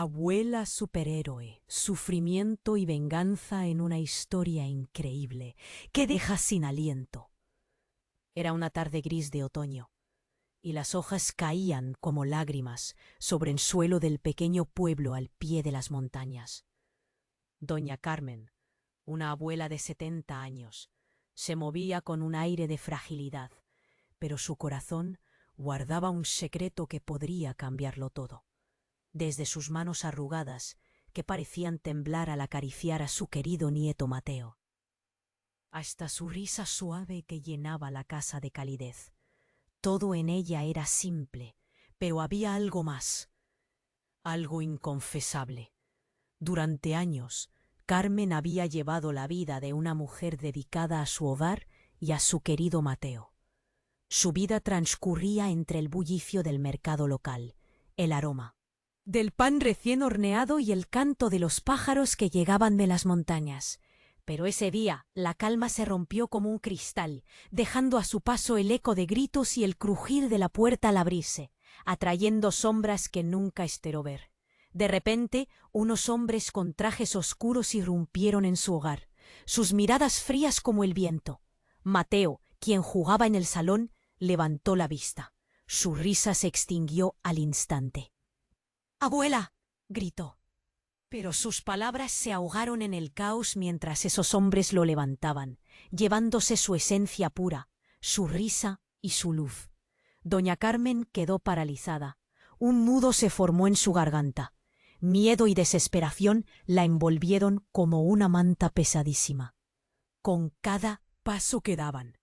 Abuela superhéroe, sufrimiento y venganza en una historia increíble que deja sin aliento. Era una tarde gris de otoño, y las hojas caían como lágrimas sobre el suelo del pequeño pueblo al pie de las montañas. Doña Carmen, una abuela de 70 años, se movía con un aire de fragilidad, pero su corazón guardaba un secreto que podría cambiarlo todo. Desde sus manos arrugadas, que parecían temblar al acariciar a su querido nieto Mateo, hasta su risa suave que llenaba la casa de calidez. Todo en ella era simple, pero había algo más, algo inconfesable. Durante años, Carmen había llevado la vida de una mujer dedicada a su hogar y a su querido Mateo. Su vida transcurría entre el bullicio del mercado local, el aroma del pan recién horneado y el canto de los pájaros que llegaban de las montañas. Pero ese día la calma se rompió como un cristal, dejando a su paso el eco de gritos y el crujir de la puerta al abrirse, atrayendo sombras que nunca esperó ver. De repente, unos hombres con trajes oscuros irrumpieron en su hogar, sus miradas frías como el viento. Mateo, quien jugaba en el salón, levantó la vista. Su risa se extinguió al instante. «¡Abuela!», gritó. Pero sus palabras se ahogaron en el caos mientras esos hombres lo levantaban, llevándose su esencia pura, su risa y su luz. Doña Carmen quedó paralizada. Un nudo se formó en su garganta. Miedo y desesperación la envolvieron como una manta pesadísima. Con cada paso que daban,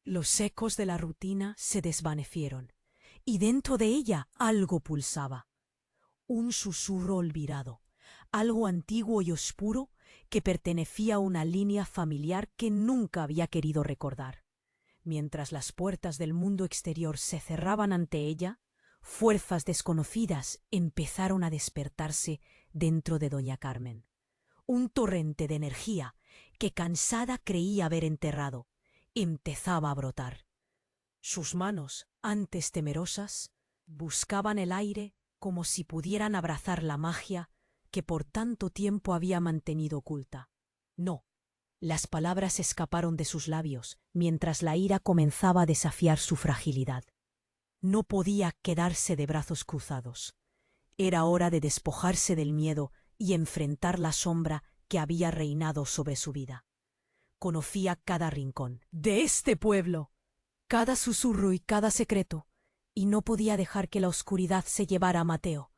los ecos de la rutina se desvanecieron, y dentro de ella algo pulsaba. Un susurro olvidado, algo antiguo y oscuro que pertenecía a una línea familiar que nunca había querido recordar. Mientras las puertas del mundo exterior se cerraban ante ella, fuerzas desconocidas empezaron a despertarse dentro de doña Carmen. Un torrente de energía que cansada creía haber enterrado, empezaba a brotar. Sus manos, antes temerosas, buscaban el aire como si pudieran abrazar la magia que por tanto tiempo había mantenido oculta. No, las palabras escaparon de sus labios mientras la ira comenzaba a desafiar su fragilidad. No podía quedarse de brazos cruzados. Era hora de despojarse del miedo y enfrentar la sombra que había reinado sobre su vida. Conocía cada rincón de este pueblo, cada susurro y cada secreto, y no podía dejar que la oscuridad se llevara a Mateo.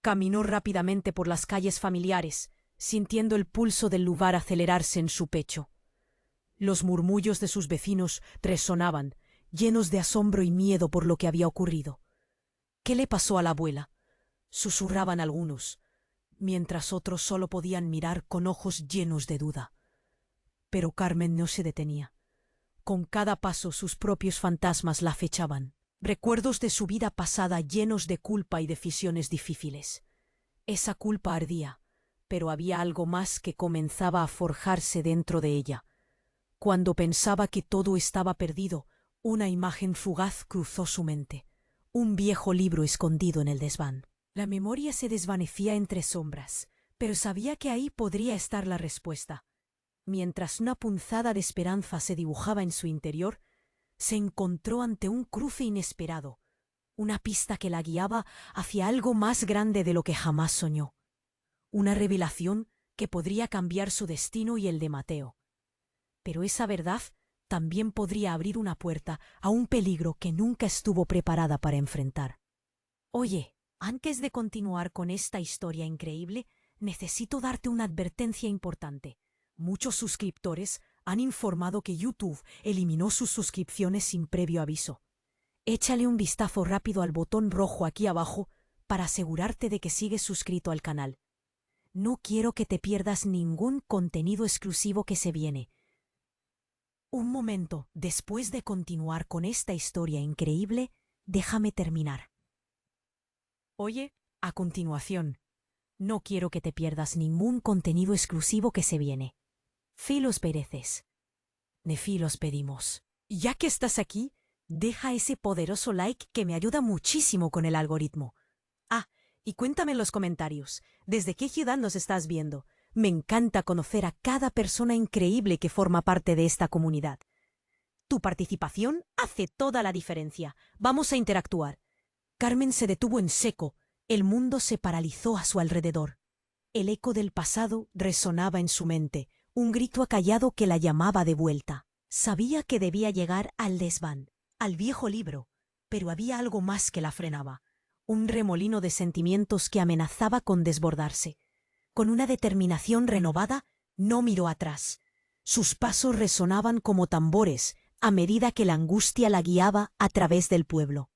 Caminó rápidamente por las calles familiares, sintiendo el pulso del lugar acelerarse en su pecho. Los murmullos de sus vecinos resonaban, llenos de asombro y miedo por lo que había ocurrido. ¿Qué le pasó a la abuela?, susurraban algunos, mientras otros solo podían mirar con ojos llenos de duda. Pero Carmen no se detenía. Con cada paso sus propios fantasmas la acechaban, recuerdos de su vida pasada llenos de culpa y decisiones difíciles. Esa culpa ardía, pero había algo más que comenzaba a forjarse dentro de ella. Cuando pensaba que todo estaba perdido, una imagen fugaz cruzó su mente, un viejo libro escondido en el desván. La memoria se desvanecía entre sombras, pero sabía que ahí podría estar la respuesta. Mientras una punzada de esperanza se dibujaba en su interior, se encontró ante un cruce inesperado, una pista que la guiaba hacia algo más grande de lo que jamás soñó, una revelación que podría cambiar su destino y el de Mateo. Pero esa verdad también podría abrir una puerta a un peligro que nunca estuvo preparada para enfrentar. «Oye, antes de continuar con esta historia increíble, necesito darte una advertencia importante. Muchos suscriptores han informado que YouTube eliminó sus suscripciones sin previo aviso. Échale un vistazo rápido al botón rojo aquí abajo para asegurarte de que sigues suscrito al canal. No quiero que te pierdas ningún contenido exclusivo que se viene». Un momento, después de continuar con esta historia increíble, déjame terminar. Oye, a continuación, no quiero que te pierdas ningún contenido exclusivo que se viene. Filos pereces. Nefilos pedimos. Ya que estás aquí, deja ese poderoso like que me ayuda muchísimo con el algoritmo. Ah, Y cuéntame en los comentarios, ¿desde qué ciudad nos estás viendo? Me encanta conocer a cada persona increíble que forma parte de esta comunidad. Tu participación hace toda la diferencia. Vamos a interactuar. Carmen se detuvo en seco. El mundo se paralizó a su alrededor. El eco del pasado resonaba en su mente, un grito acallado que la llamaba de vuelta. Sabía que debía llegar al desván, al viejo libro, pero había algo más que la frenaba, un remolino de sentimientos que amenazaba con desbordarse. Con una determinación renovada, no miró atrás. Sus pasos resonaban como tambores a medida que la angustia la guiaba a través del pueblo.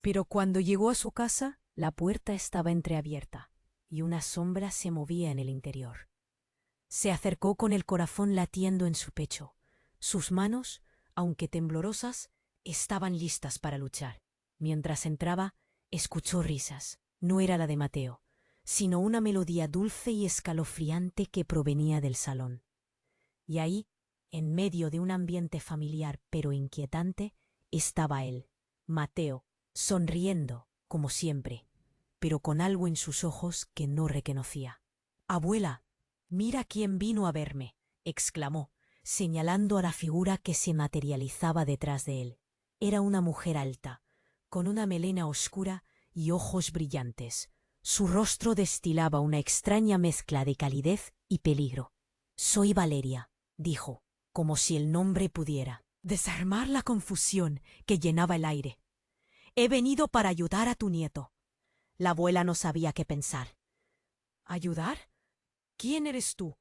Pero cuando llegó a su casa, la puerta estaba entreabierta y una sombra se movía en el interior. Se acercó con el corazón latiendo en su pecho. Sus manos, aunque temblorosas, estaban listas para luchar. Mientras entraba, escuchó risas. No era la de Mateo, sino una melodía dulce y escalofriante que provenía del salón. Y ahí, en medio de un ambiente familiar pero inquietante, estaba él, Mateo, sonriendo, como siempre, pero con algo en sus ojos que no reconocía. «Abuela, mira quién vino a verme», exclamó, señalando a la figura que se materializaba detrás de él. Era una mujer alta, con una melena oscura y ojos brillantes. Su rostro destilaba una extraña mezcla de calidez y peligro. «Soy Valeria», dijo, como si el nombre pudiera desarmar la confusión que llenaba el aire. «He venido para ayudar a tu nieto». La abuela no sabía qué pensar. ¿Ayudar? ¿Quién eres tú?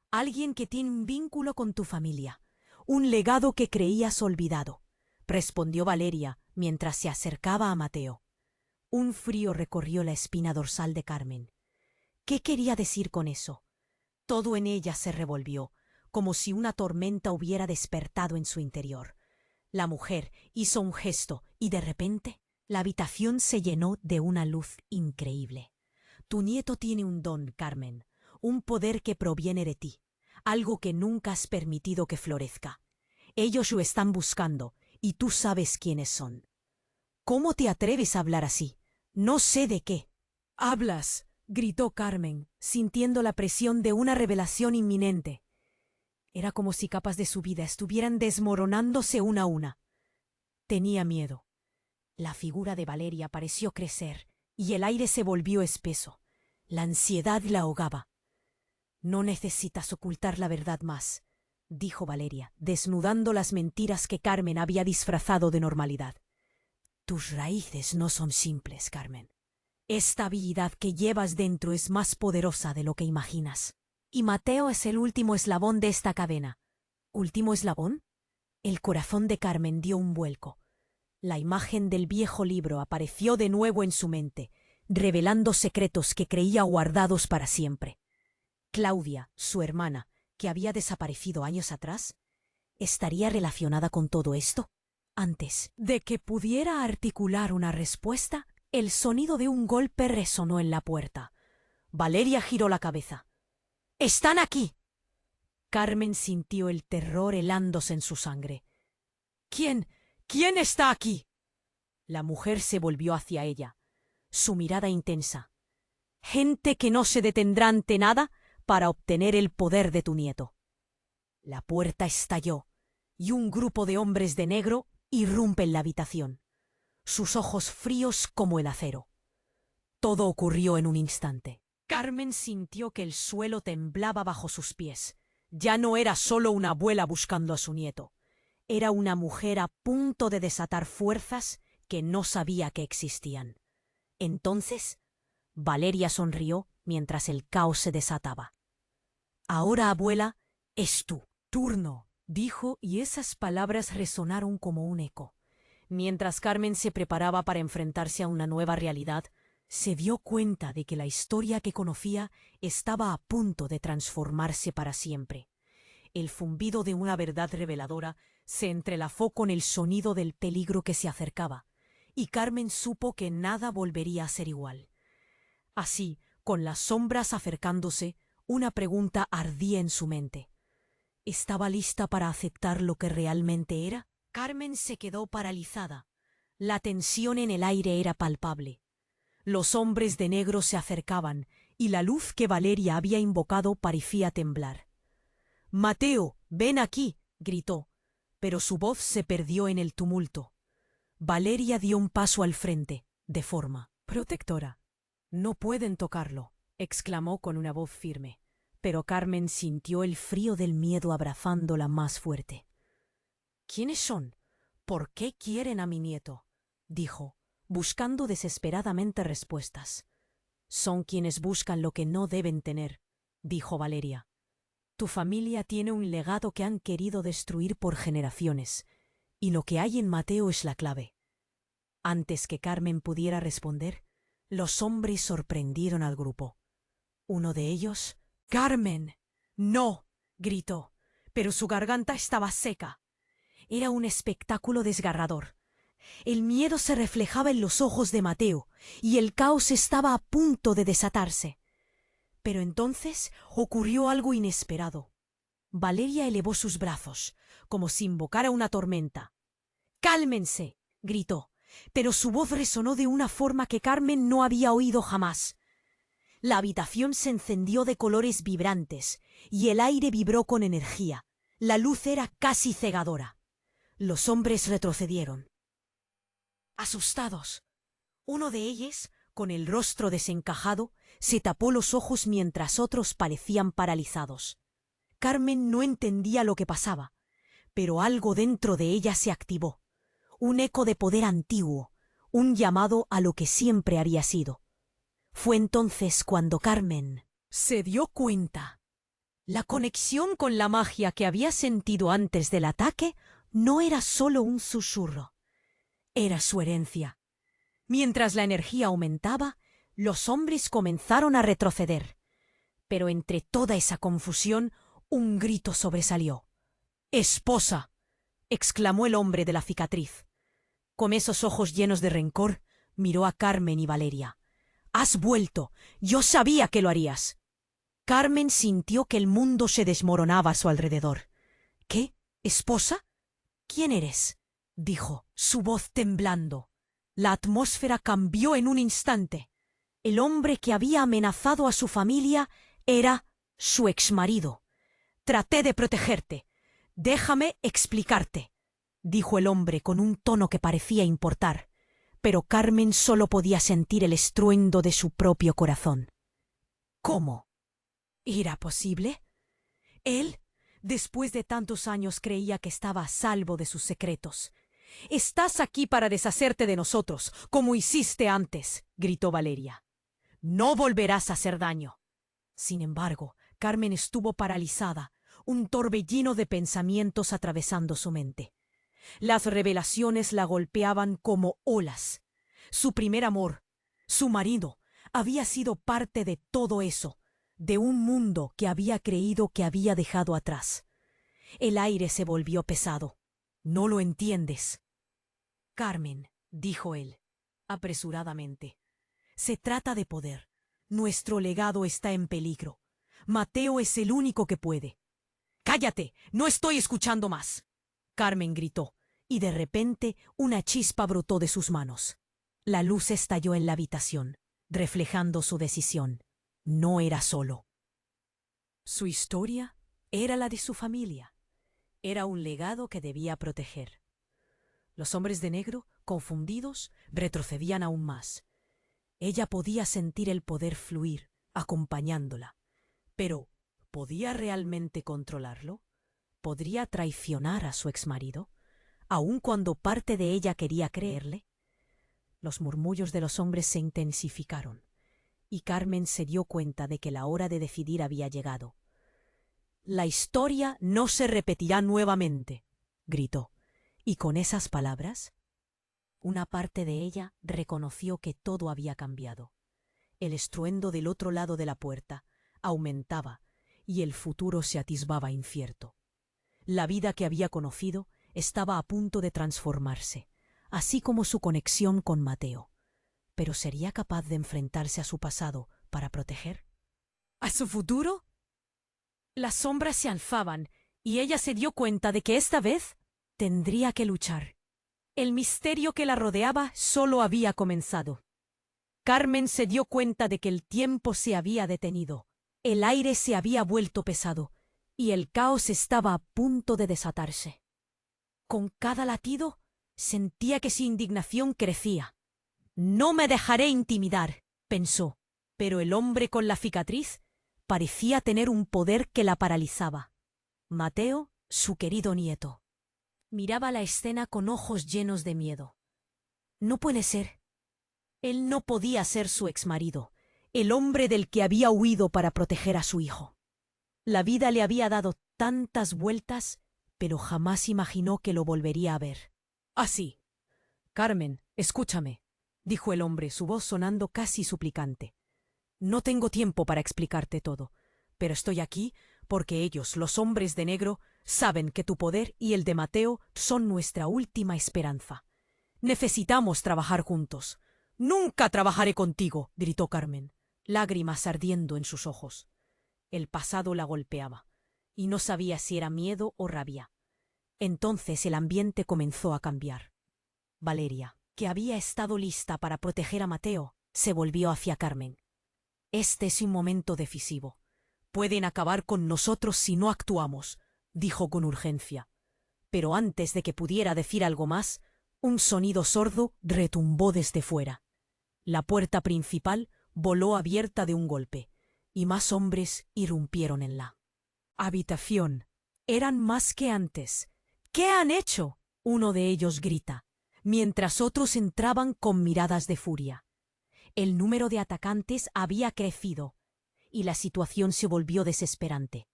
Alguien que tiene un vínculo con tu familia, un legado que creías olvidado, respondió Valeria mientras se acercaba a Mateo. Un frío recorrió la espina dorsal de Carmen. ¿Qué quería decir con eso? Todo en ella se revolvió, como si una tormenta hubiera despertado en su interior. La mujer hizo un gesto y de repente la habitación se llenó de una luz increíble. Tu nieto tiene un don, Carmen, un poder que proviene de ti, algo que nunca has permitido que florezca. Ellos lo están buscando y tú sabes quiénes son. ¿Cómo te atreves a hablar así? No sé de qué hablas, gritó Carmen, sintiendo la presión de una revelación inminente. Era como si capas de su vida estuvieran desmoronándose una a una. Tenía miedo. La figura de Valeria pareció crecer y el aire se volvió espeso. La ansiedad la ahogaba. «No necesitas ocultar la verdad más», dijo Valeria, desnudando las mentiras que Carmen había disfrazado de normalidad. «Tus raíces no son simples, Carmen. Esta habilidad que llevas dentro es más poderosa de lo que imaginas. Y Mateo es el último eslabón de esta cadena». ¿Último eslabón? El corazón de Carmen dio un vuelco. La imagen del viejo libro apareció de nuevo en su mente, revelando secretos que creía guardados para siempre. Claudia, su hermana, que había desaparecido años atrás, ¿estaría relacionada con todo esto? Antes de que pudiera articular una respuesta, el sonido de un golpe resonó en la puerta. Valeria giró la cabeza. «¡Están aquí!». Carmen sintió el terror helándose en su sangre. «¿Quién? ¿Quién está aquí?». La mujer se volvió hacia ella, su mirada intensa. «Gente que no se detendrá ante nada para obtener el poder de tu nieto». La puerta estalló y un grupo de hombres de negro irrumpe en la habitación, sus ojos fríos como el acero. Todo ocurrió en un instante. Carmen sintió que el suelo temblaba bajo sus pies. Ya no era solo una abuela buscando a su nieto. Era una mujer a punto de desatar fuerzas que no sabía que existían. Entonces, Valeria sonrió mientras el caos se desataba. «Ahora, abuela, es tu turno», dijo, y esas palabras resonaron como un eco. Mientras Carmen se preparaba para enfrentarse a una nueva realidad, se dio cuenta de que la historia que conocía estaba a punto de transformarse para siempre. El zumbido de una verdad reveladora se entrelazó con el sonido del peligro que se acercaba, y Carmen supo que nada volvería a ser igual. Así, con las sombras acercándose, una pregunta ardía en su mente. ¿Estaba lista para aceptar lo que realmente era? Carmen se quedó paralizada. La tensión en el aire era palpable. Los hombres de negro se acercaban, y la luz que Valeria había invocado parecía temblar. «Mateo, ven aquí», gritó, pero su voz se perdió en el tumulto. Valeria dio un paso al frente, de forma protectora. «No pueden tocarlo», exclamó con una voz firme, pero Carmen sintió el frío del miedo abrazándola más fuerte. «¿Quiénes son? ¿Por qué quieren a mi nieto?», dijo, buscando desesperadamente respuestas. «Son quienes buscan lo que no deben tener», dijo Valeria. «Tu familia tiene un legado que han querido destruir por generaciones, y lo que hay en Mateo es la clave». Antes que Carmen pudiera responder, los hombres sorprendieron al grupo. Uno de ellos, «¡Carmen! ¡No!», gritó, pero su garganta estaba seca. Era un espectáculo desgarrador. El miedo se reflejaba en los ojos de Mateo, y el caos estaba a punto de desatarse. Pero entonces ocurrió algo inesperado. Valeria elevó sus brazos, como si invocara una tormenta. «¡Cálmense!», gritó, pero su voz resonó de una forma que Carmen no había oído jamás. La habitación se encendió de colores vibrantes, y el aire vibró con energía. La luz era casi cegadora. Los hombres retrocedieron, asustados. Uno de ellos, con el rostro desencajado, se tapó los ojos mientras otros parecían paralizados. Carmen no entendía lo que pasaba, pero algo dentro de ella se activó. Un eco de poder antiguo, un llamado a lo que siempre había sido. Fue entonces cuando Carmen se dio cuenta. La conexión con la magia que había sentido antes del ataque no era solo un susurro, era su herencia. Mientras la energía aumentaba, los hombres comenzaron a retroceder. Pero entre toda esa confusión, un grito sobresalió. «¡Esposa!», exclamó el hombre de la cicatriz. Con esos ojos llenos de rencor, miró a Carmen y Valeria. «¡Has vuelto! Yo sabía que lo harías». Carmen sintió que el mundo se desmoronaba a su alrededor. «¿Qué? ¿Esposa? ¿Quién eres?», dijo, su voz temblando. La atmósfera cambió en un instante. El hombre que había amenazado a su familia era su exmarido. «Traté de protegerte. Déjame explicarte», dijo el hombre con un tono que parecía importar, pero Carmen solo podía sentir el estruendo de su propio corazón. ¿Cómo? ¿Era posible? Él, después de tantos años, creía que estaba a salvo de sus secretos. «Estás aquí para deshacerte de nosotros, como hiciste antes», gritó Valeria. «No volverás a hacer daño». Sin embargo, Carmen estuvo paralizada, un torbellino de pensamientos atravesando su mente. Las revelaciones la golpeaban como olas. Su primer amor, su marido, había sido parte de todo eso, de un mundo que había creído que había dejado atrás. El aire se volvió pesado. «No lo entiendes». «Carmen», dijo él, apresuradamente, «se trata de poder. Nuestro legado está en peligro. Mateo es el único que puede». «¡Cállate! ¡No estoy escuchando más!», Carmen gritó, y de repente una chispa brotó de sus manos. La luz estalló en la habitación, reflejando su decisión. No era solo. Su historia era la de su familia. Era un legado que debía proteger. Los hombres de negro, confundidos, retrocedían aún más. Ella podía sentir el poder fluir, acompañándola. Pero, ¿podía realmente controlarlo? ¿Podría traicionar a su exmarido, aun cuando parte de ella quería creerle? Los murmullos de los hombres se intensificaron, y Carmen se dio cuenta de que la hora de decidir había llegado. «La historia no se repetirá nuevamente», gritó, y con esas palabras, una parte de ella reconoció que todo había cambiado. El estruendo del otro lado de la puerta aumentaba, y el futuro se atisbaba incierto. La vida que había conocido estaba a punto de transformarse, así como su conexión con Mateo. ¿Pero sería capaz de enfrentarse a su pasado para proteger? ¿A su futuro? Las sombras se alzaban, y ella se dio cuenta de que esta vez tendría que luchar. El misterio que la rodeaba solo había comenzado. Carmen se dio cuenta de que el tiempo se había detenido. El aire se había vuelto pesado y el caos estaba a punto de desatarse. Con cada latido sentía que su indignación crecía. «No me dejaré intimidar», pensó, pero el hombre con la cicatriz parecía tener un poder que la paralizaba. Mateo, su querido nieto. Miraba la escena con ojos llenos de miedo. No puede ser. Él no podía ser su exmarido, el hombre del que había huido para proteger a su hijo. La vida le había dado tantas vueltas, pero jamás imaginó que lo volvería a ver. Así. Carmen, escúchame, dijo el hombre, su voz sonando casi suplicante. No tengo tiempo para explicarte todo, pero estoy aquí porque ellos, los hombres de negro, saben que tu poder y el de Mateo son nuestra última esperanza. Necesitamos trabajar juntos. Nunca trabajaré contigo, gritó Carmen, lágrimas ardiendo en sus ojos. El pasado la golpeaba, y no sabía si era miedo o rabia. Entonces el ambiente comenzó a cambiar. Valeria, que había estado lista para proteger a Mateo, se volvió hacia Carmen. Este es un momento decisivo. Pueden acabar con nosotros si no actuamos, dijo con urgencia. Pero antes de que pudiera decir algo más, un sonido sordo retumbó desde fuera. La puerta principal voló abierta de un golpe, y más hombres irrumpieron en la habitación. Eran más que antes. «¿Qué han hecho?», uno de ellos grita, mientras otros entraban con miradas de furia. El número de atacantes había crecido, y la situación se volvió desesperante.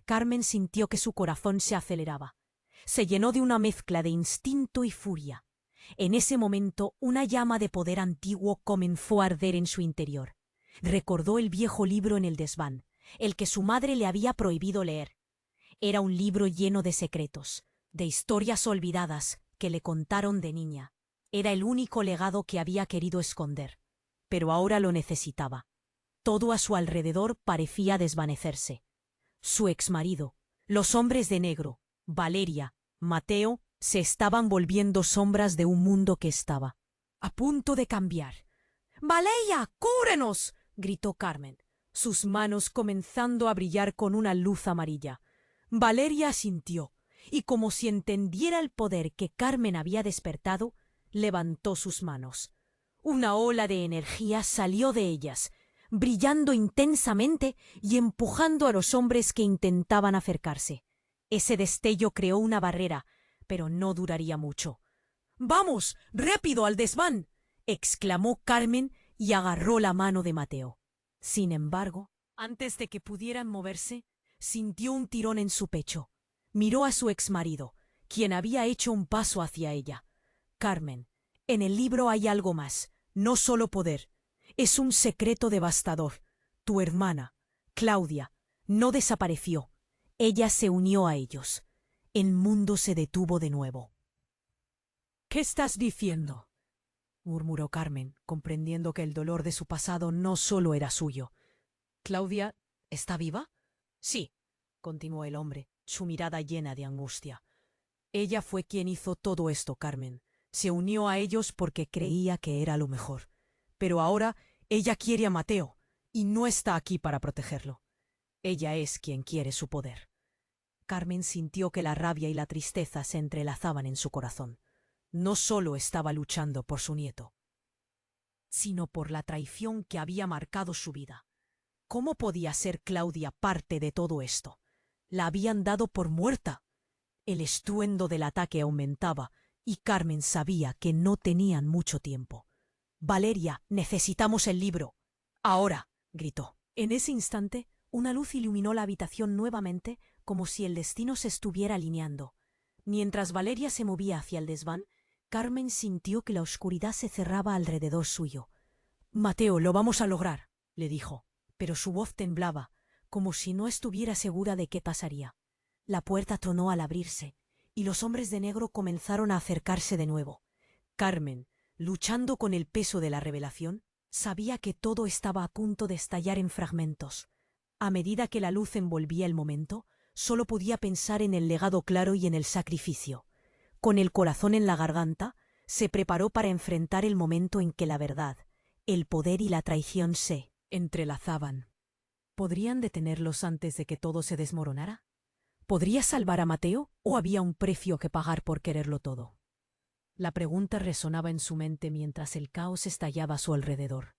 Carmen sintió que su corazón se aceleraba. Se llenó de una mezcla de instinto y furia. En ese momento, una llama de poder antiguo comenzó a arder en su interior. Recordó el viejo libro en el desván, el que su madre le había prohibido leer. Era un libro lleno de secretos, de historias olvidadas que le contaron de niña. Era el único legado que había querido esconder, pero ahora lo necesitaba. Todo a su alrededor parecía desvanecerse. Su exmarido, los hombres de negro, Valeria, Mateo, se estaban volviendo sombras de un mundo que estaba a punto de cambiar. «¡Valeria, cúbrenos!», gritó Carmen, sus manos comenzando a brillar con una luz amarilla. Valeria asintió, y como si entendiera el poder que Carmen había despertado, levantó sus manos. Una ola de energía salió de ellas, brillando intensamente y empujando a los hombres que intentaban acercarse. Ese destello creó una barrera, pero no duraría mucho. «¡Vamos, rápido al desván!», exclamó Carmen y agarró la mano de Mateo. Sin embargo, antes de que pudieran moverse, sintió un tirón en su pecho. Miró a su exmarido, quien había hecho un paso hacia ella. «Carmen, en el libro hay algo más, no solo poder. Es un secreto devastador. Tu hermana, Claudia, no desapareció. Ella se unió a ellos. El mundo se detuvo de nuevo». «¿Qué estás diciendo?», murmuró Carmen, comprendiendo que el dolor de su pasado no solo era suyo. «¿Claudia está viva?». «Sí», continuó el hombre, su mirada llena de angustia. «Ella fue quien hizo todo esto, Carmen. Se unió a ellos porque creía que era lo mejor. Pero ahora ella quiere a Mateo y no está aquí para protegerlo. Ella es quien quiere su poder». Carmen sintió que la rabia y la tristeza se entrelazaban en su corazón. No solo estaba luchando por su nieto, sino por la traición que había marcado su vida. ¿Cómo podía ser Claudia parte de todo esto? La habían dado por muerta. El estruendo del ataque aumentaba y Carmen sabía que no tenían mucho tiempo. «Valeria, necesitamos el libro. Ahora», gritó. En ese instante, una luz iluminó la habitación nuevamente, como si el destino se estuviera alineando. Mientras Valeria se movía hacia el desván, Carmen sintió que la oscuridad se cerraba alrededor suyo. «Mateo, lo vamos a lograr», le dijo, pero su voz temblaba, como si no estuviera segura de qué pasaría. La puerta tronó al abrirse, y los hombres de negro comenzaron a acercarse de nuevo. Carmen, luchando con el peso de la revelación, sabía que todo estaba a punto de estallar en fragmentos. A medida que la luz envolvía el momento, solo podía pensar en el legado claro y en el sacrificio. Con el corazón en la garganta, se preparó para enfrentar el momento en que la verdad, El poder y la traición se entrelazaban. ¿Podrían detenerlos antes de que todo se desmoronara? ¿Podría salvar a Mateo o había un precio que pagar por quererlo todo? La pregunta resonaba en su mente mientras el caos estallaba a su alrededor.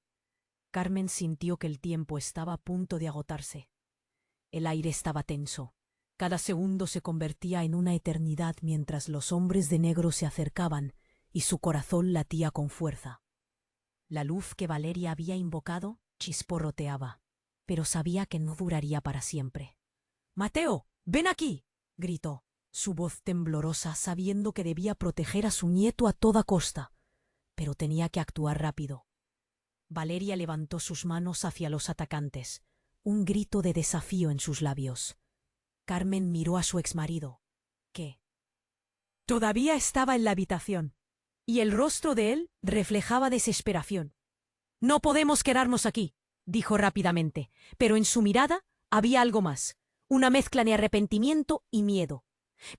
Carmen sintió que el tiempo estaba a punto de agotarse. El aire estaba tenso. Cada segundo se convertía en una eternidad mientras los hombres de negro se acercaban y su corazón latía con fuerza. La luz que Valeria había invocado chisporroteaba, pero sabía que no duraría para siempre. «¡Mateo, ven aquí!», gritó, su voz temblorosa, sabiendo que debía proteger a su nieto a toda costa, pero tenía que actuar rápido. Valeria levantó sus manos hacia los atacantes, un grito de desafío en sus labios. Carmen miró a su exmarido, que todavía estaba en la habitación, y el rostro de él reflejaba desesperación. «No podemos quedarnos aquí», dijo rápidamente, pero en su mirada había algo más, una mezcla de arrepentimiento y miedo.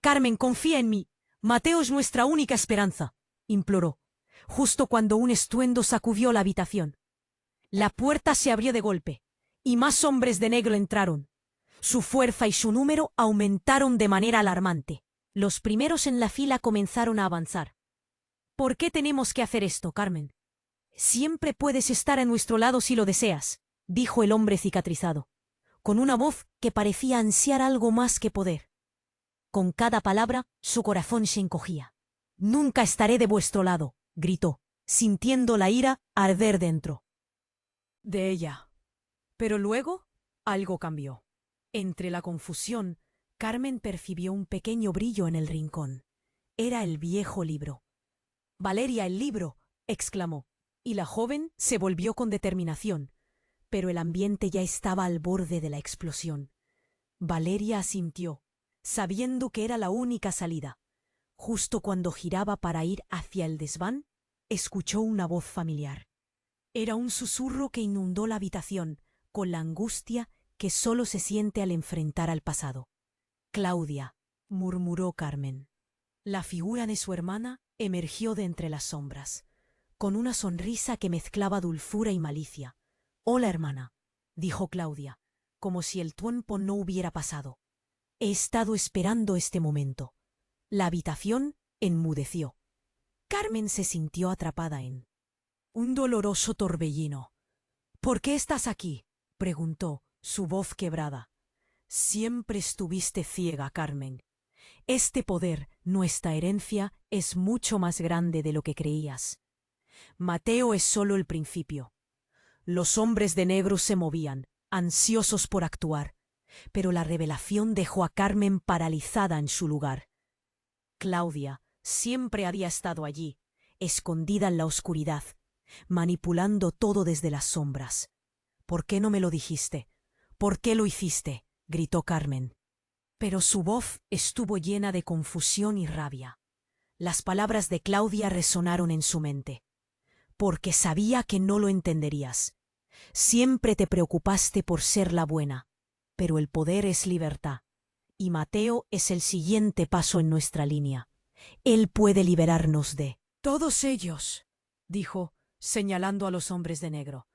«Carmen, confía en mí. Mateo es nuestra única esperanza», imploró, justo cuando un estruendo sacudió la habitación. La puerta se abrió de golpe, y más hombres de negro entraron. Su fuerza y su número aumentaron de manera alarmante. Los primeros en la fila comenzaron a avanzar. «¿Por qué tenemos que hacer esto, Carmen?» «Siempre puedes estar a nuestro lado si lo deseas», dijo el hombre cicatrizado, con una voz que parecía ansiar algo más que poder. Con cada palabra, su corazón se encogía. «Nunca estaré de vuestro lado», gritó, sintiendo la ira arder dentro de ella. Pero luego, algo cambió. Entre la confusión, Carmen percibió un pequeño brillo en el rincón. Era el viejo libro. «Valeria, el libro», exclamó, y la joven se volvió con determinación, pero el ambiente ya estaba al borde de la explosión. Valeria asintió, sabiendo que era la única salida. Justo cuando giraba para ir hacia el desván, escuchó una voz familiar. Era un susurro que inundó la habitación, con la angustia que solo se siente al enfrentar al pasado. «Claudia», murmuró Carmen. La figura de su hermana emergió de entre las sombras, con una sonrisa que mezclaba dulzura y malicia. «Hola, hermana», dijo Claudia, como si el tiempo no hubiera pasado. «He estado esperando este momento». La habitación enmudeció. Carmen se sintió atrapada en un doloroso torbellino. «¿Por qué estás aquí?», preguntó, su voz quebrada. «Siempre estuviste ciega, Carmen. Este poder, nuestra herencia, es mucho más grande de lo que creías. Mateo es solo el principio». Los hombres de negro se movían, ansiosos por actuar, pero la revelación dejó a Carmen paralizada en su lugar. Claudia siempre había estado allí, escondida en la oscuridad, manipulando todo desde las sombras. «¿Por qué no me lo dijiste? ¿Por qué lo hiciste?», gritó Carmen. Pero su voz estuvo llena de confusión y rabia. Las palabras de Claudia resonaron en su mente. «Porque sabía que no lo entenderías. Siempre te preocupaste por ser la buena, pero el poder es libertad, y Mateo es el siguiente paso en nuestra línea. Él puede liberarnos de todos ellos», dijo, señalando a los hombres de negro.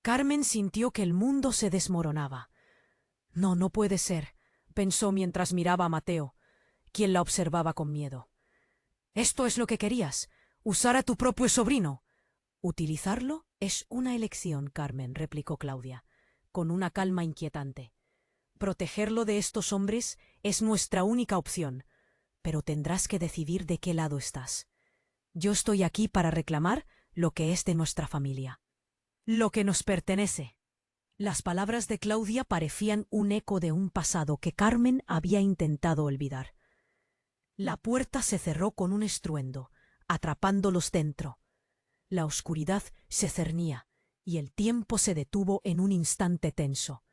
Carmen sintió que el mundo se desmoronaba. «No, no puede ser», pensó mientras miraba a Mateo, quien la observaba con miedo. «Esto es lo que querías, usar a tu propio sobrino». «Utilizarlo es una elección, Carmen», replicó Claudia, con una calma inquietante. «Protegerlo de estos hombres es nuestra única opción, pero tendrás que decidir de qué lado estás. Yo estoy aquí para reclamar lo que es de nuestra familia, lo que nos pertenece». Las palabras de Claudia parecían un eco de un pasado que Carmen había intentado olvidar. La puerta se cerró con un estruendo, atrapándolos dentro. La oscuridad se cernía y el tiempo se detuvo en un instante tenso.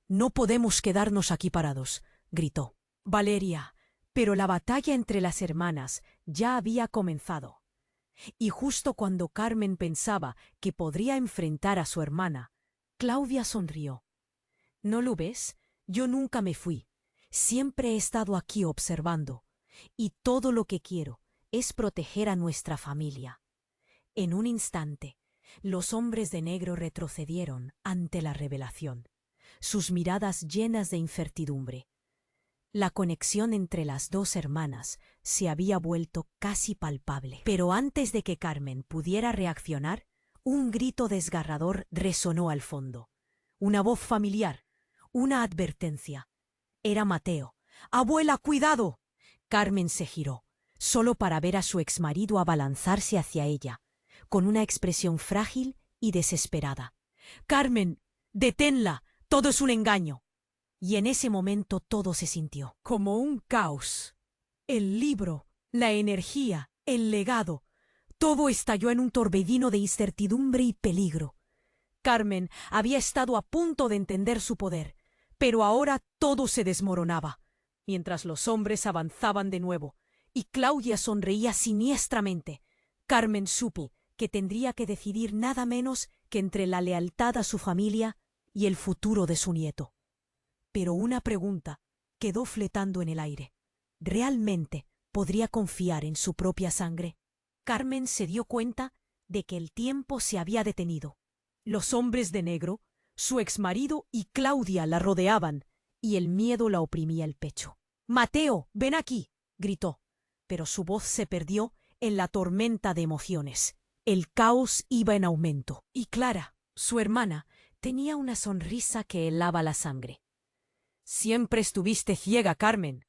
«No podemos quedarnos aquí parados», gritó Valeria, pero la batalla entre las hermanas ya había comenzado. Y justo cuando Carmen pensaba que podría enfrentar a su hermana, Claudia sonrió. «¿No lo ves? Yo nunca me fui. Siempre he estado aquí observando, y todo lo que quiero es proteger a nuestra familia». En un instante, Los hombres de negro retrocedieron ante la revelación, sus miradas llenas de incertidumbre. La conexión entre las dos hermanas se había vuelto casi palpable. Pero antes de que Carmen pudiera reaccionar, un grito desgarrador resonó al fondo. Una voz familiar, una advertencia. Era Mateo. ¡Abuela, cuidado! Carmen se giró, solo para ver a su exmarido abalanzarse hacia ella, con una expresión frágil y desesperada. ¡Carmen! ¡Deténla! ¡Todo es un engaño! Y en ese momento todo se sintió como un caos. El libro, la energía, el legado, todo estalló en un torbellino de incertidumbre y peligro. Carmen había estado a punto de entender su poder, pero ahora todo se desmoronaba, mientras los hombres avanzaban de nuevo, y Claudia sonreía siniestramente. Carmen supo que tendría que decidir nada menos que entre la lealtad a su familia y el futuro de su nieto. Pero una pregunta quedó flotando en el aire. ¿Realmente podría confiar en su propia sangre? Carmen se dio cuenta de que el tiempo se había detenido. Los hombres de negro, su exmarido y Claudia la rodeaban, y el miedo la oprimía el pecho. «¡Mateo, ven aquí!», gritó, pero su voz se perdió en la tormenta de emociones. El caos iba en aumento, y Clara, su hermana, tenía una sonrisa que helaba la sangre. «Siempre estuviste ciega, Carmen»,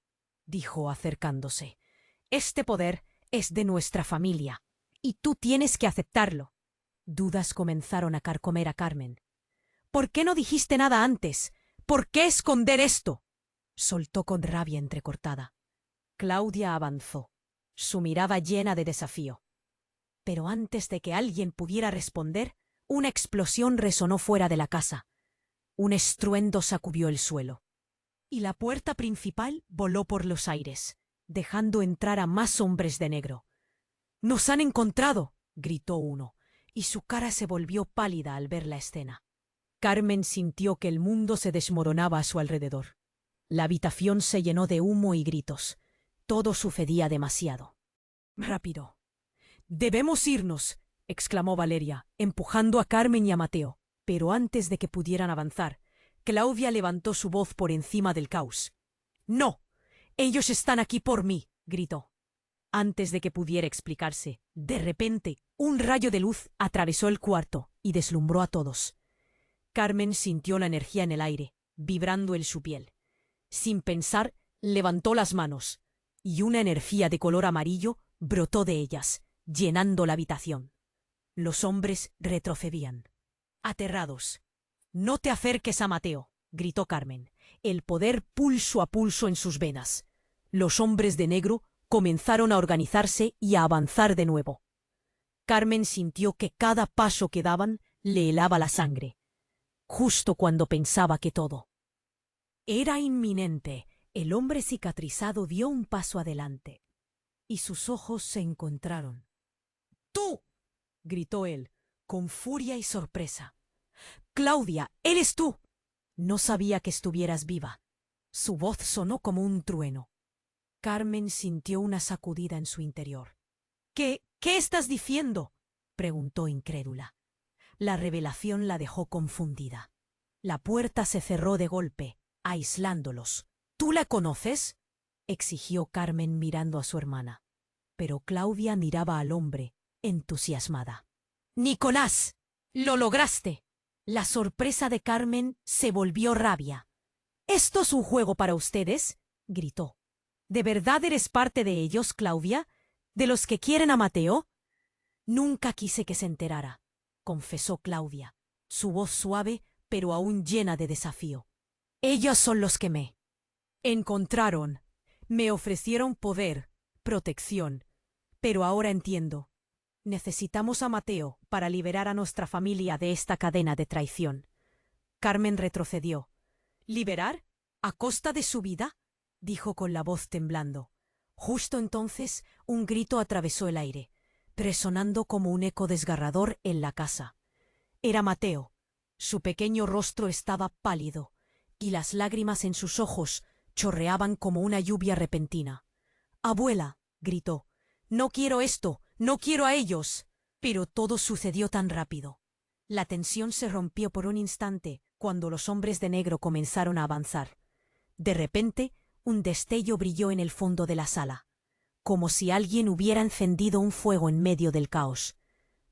dijo acercándose. «Este poder es de nuestra familia, y tú tienes que aceptarlo». Dudas comenzaron a carcomer a Carmen. «¿Por qué no dijiste nada antes? ¿Por qué esconder esto?», soltó con rabia entrecortada. Claudia avanzó, su mirada llena de desafío. Pero antes de que alguien pudiera responder, una explosión resonó fuera de la casa. Un estruendo sacudió el suelo, y la puerta principal voló por los aires, dejando entrar a más hombres de negro. «¡Nos han encontrado!», gritó uno, y su cara se volvió pálida al ver la escena. Carmen sintió que el mundo se desmoronaba a su alrededor. La habitación se llenó de humo y gritos. Todo sucedía demasiado. «Rápido. Debemos irnos», exclamó Valeria, empujando a Carmen y a Mateo. Pero antes de que pudieran avanzar, Claudia levantó su voz por encima del caos. «¡No! Ellos están aquí por mí», gritó. Antes de que pudiera explicarse, de repente, un rayo de luz atravesó el cuarto y deslumbró a todos. Carmen sintió la energía en el aire, vibrando en su piel. Sin pensar, levantó las manos, y una energía de color amarillo brotó de ellas, llenando la habitación. Los hombres retrocedían, aterrados. «No te acerques a Mateo», gritó Carmen, el poder pulso a pulso en sus venas. Los hombres de negro comenzaron a organizarse y a avanzar de nuevo. Carmen sintió que cada paso que daban le helaba la sangre. Justo cuando pensaba que todo era inminente, el hombre cicatrizado dio un paso adelante, y sus ojos se encontraron. «¡Tú!», gritó él, con furia y sorpresa. «¡Claudia, eres tú!». «No sabía que estuvieras viva». Su voz sonó como un trueno. Carmen sintió una sacudida en su interior. «¿Qué estás diciendo?», preguntó incrédula. La revelación la dejó confundida. La puerta se cerró de golpe, aislándolos. «¿Tú la conoces?», exigió Carmen mirando a su hermana. Pero Claudia miraba al hombre, entusiasmada. «¡Nicolás! ¡Lo lograste!». La sorpresa de Carmen se volvió rabia. «¿Esto es un juego para ustedes?», gritó. «¿De verdad eres parte de ellos, Claudia? ¿De los que quieren a Mateo?». «Nunca quise que se enterara», confesó Claudia, su voz suave pero aún llena de desafío. «Ellos son los que me encontraron. Me ofrecieron poder, protección. Pero ahora entiendo. Necesitamos a Mateo para liberar a nuestra familia de esta cadena de traición». Carmen retrocedió. «¿Liberar? ¿A costa de su vida?», dijo con la voz temblando. Justo entonces un grito atravesó el aire, resonando como un eco desgarrador en la casa. Era Mateo. Su pequeño rostro estaba pálido, y las lágrimas en sus ojos chorreaban como una lluvia repentina. «Abuela», gritó, «no quiero esto, no quiero a ellos». Pero todo sucedió tan rápido. La tensión se rompió por un instante cuando los hombres de negro comenzaron a avanzar. De repente, un destello brilló en el fondo de la sala, como si alguien hubiera encendido un fuego en medio del caos.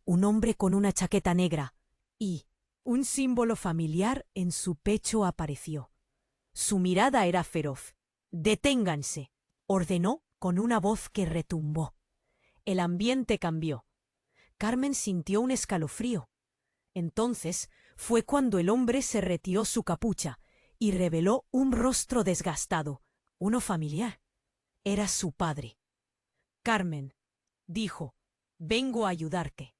Un hombre con una chaqueta negra y un símbolo familiar en su pecho apareció. Su mirada era feroz. «Deténganse», ordenó con una voz que retumbó. El ambiente cambió. Carmen sintió un escalofrío. Entonces fue cuando el hombre se retiró su capucha y reveló un rostro desgastado, uno familiar. Era su padre. «Carmen», dijo, «vengo a ayudarte».